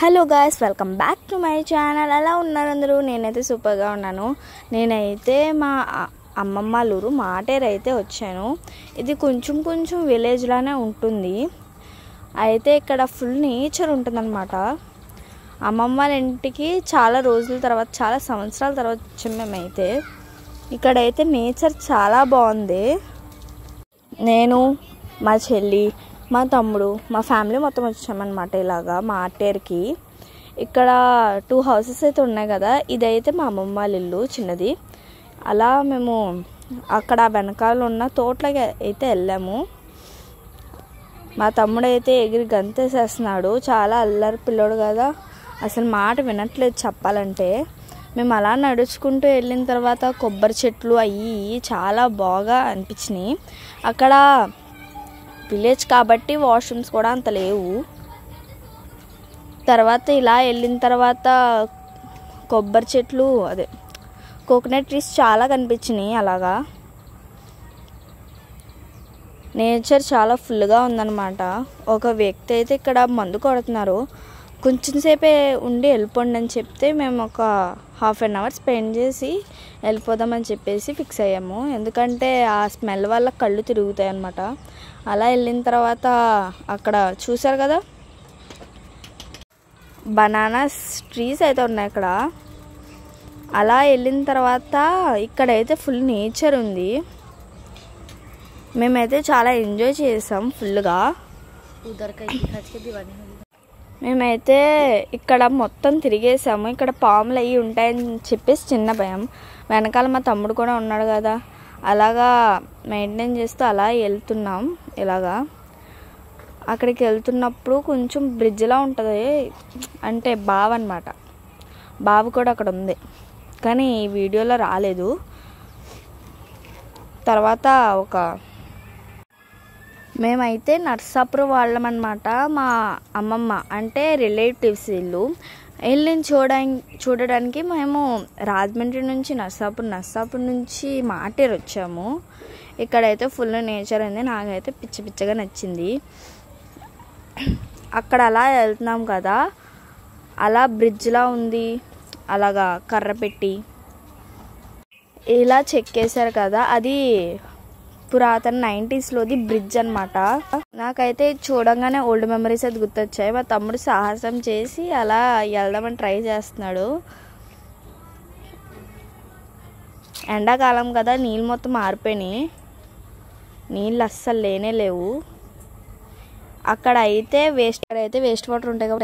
Hello guys, welcome back to my channel. ఎలా ఉన్నారు అందరూ? నేనైతే సూపర్గా ఉన్నాను. నేనైతే మా అమ్మమ్మ ఊరు మాటేరు అయితే వచ్చాను. ఇది కొంచెం విలేజ్ లానే ఉంటుంది. అయితే ఇక్కడ ఫుల్ నేచర్ ఉంటుందన్నమాట. అమ్మమ్మ వాళ్ళ ఇంటికి చాలా రోజుల తర్వాత, చాలా సంవత్సరాల తర్వాత వచ్చాము మేమైతే. ఇక్కడైతే నేచర్ చాలా బాగుంది. నేను, మా చెల్లి, మా తమ్ముడు, మా ఫ్యామిలీ మొత్తం వచ్చామన్నమాట. ఇలాగా మాటేరుకి ఇక్కడ 2 హౌసెస్ అయితే ఉన్నాయి కదా. ఇదైతే మా అమ్మమ్మ వాళ్ళ ఇల్లు చిన్నది. అలా మేము అక్కడ వెనకాల ఉన్న తోటలోకి అయితే వెళ్ళాము. మా తమ్ముడు అయితే ఎగిరి గంతేసేస్తున్నాడు. చాలా అల్లరి పిల్లోడు కదా, అసలు మాట వినట్లేదు చెప్పాలంటే. మేము అలా నడుచుకుంటూ వెళ్ళిన తర్వాత కొబ్బరి చెట్లు అయ్యి చాలా బాగా అనిపించినాయి. అక్కడ విలేజ్ కాబట్టి వాష్రూమ్స్ కూడా అంత లేవు. తర్వాత ఇలా వెళ్ళిన తర్వాత కొబ్బరి చెట్లు, అదే కోకోనట్ ట్రీస్ చాలా కనిపించినాయి. అలాగా నేచర్ చాలా ఫుల్గా ఉందన్నమాట. ఒక వ్యక్తి అయితే ఇక్కడ మందు కొడుతున్నారు. కొంచెం సేపే ఉండి వెళ్ళిపోండి అని చెప్తే మేము ఒక ½ an hour స్పెండ్ చేసి వెళ్ళిపోదామని చెప్పేసి ఫిక్స్ అయ్యాము. ఎందుకంటే ఆ స్మెల్ వల్ల కళ్ళు తిరుగుతాయి అన్నమాట. అలా వెళ్ళిన తర్వాత అక్కడ చూసారు కదా, బనానాస్ ట్రీస్ అయితే ఉన్నాయి అక్కడ. అలా వెళ్ళిన తర్వాత ఇక్కడైతే ఫుల్ నేచర్ ఉంది. మేమైతే చాలా ఎంజాయ్ చేసాం ఫుల్గా. మేమైతే ఇక్కడ మొత్తం తిరిగేసాము. ఇక్కడ పాములు అవి ఉంటాయని చెప్పేసి చిన్న భయం. వెనకాల మా తమ్ముడు కూడా ఉన్నాడు కదా, అలాగా మెయింటైన్ చేస్తూ అలా వెళ్తున్నాం. ఇలాగా అక్కడికి వెళ్తున్నప్పుడు కొంచెం బ్రిడ్జ్లా ఉంటుంది, అంటే బావి అనమాట. బావి కూడా అక్కడ ఉంది కానీ ఈ వీడియోలో రాలేదు. తర్వాత మేమైతే నర్సాపురం వాళ్ళం అనమాట. మా అమ్మమ్మ అంటే రిలేటివ్స్ ఇల్లు. ఇల్లుని చూడడానికి మేము రాజమండ్రి నుంచి నర్సాపురం నుంచి మాటేరు వచ్చాము. ఇక్కడైతే ఫుల్ నేచర్ ఉంది. నాకైతే పిచ్చగా నచ్చింది. అక్కడ అలా వెళ్తున్నాం కదా, అలా బ్రిడ్జ్లా ఉంది. అలాగా కర్ర పెట్టి ఇలా చెక్కేశారు కదా, అది పురాతన 90s బ్రిడ్జ్ అనమాట. నాకైతే చూడంగానే ఓల్డ్ మెమరీస్ అయితే గుర్తొచ్చాయి. మా తమ్ముడు సాహసం చేసి అలా వెళ్దామని ట్రై చేస్తున్నాడు. ఎండాకాలం కదా, నీళ్ళు మొత్తం మారిపోయినాయి. నీళ్ళు అస్సలు లేనే లేవు. అక్కడ అయితే వేస్ట్ వాటర్ ఉంటాయి కాబట్టి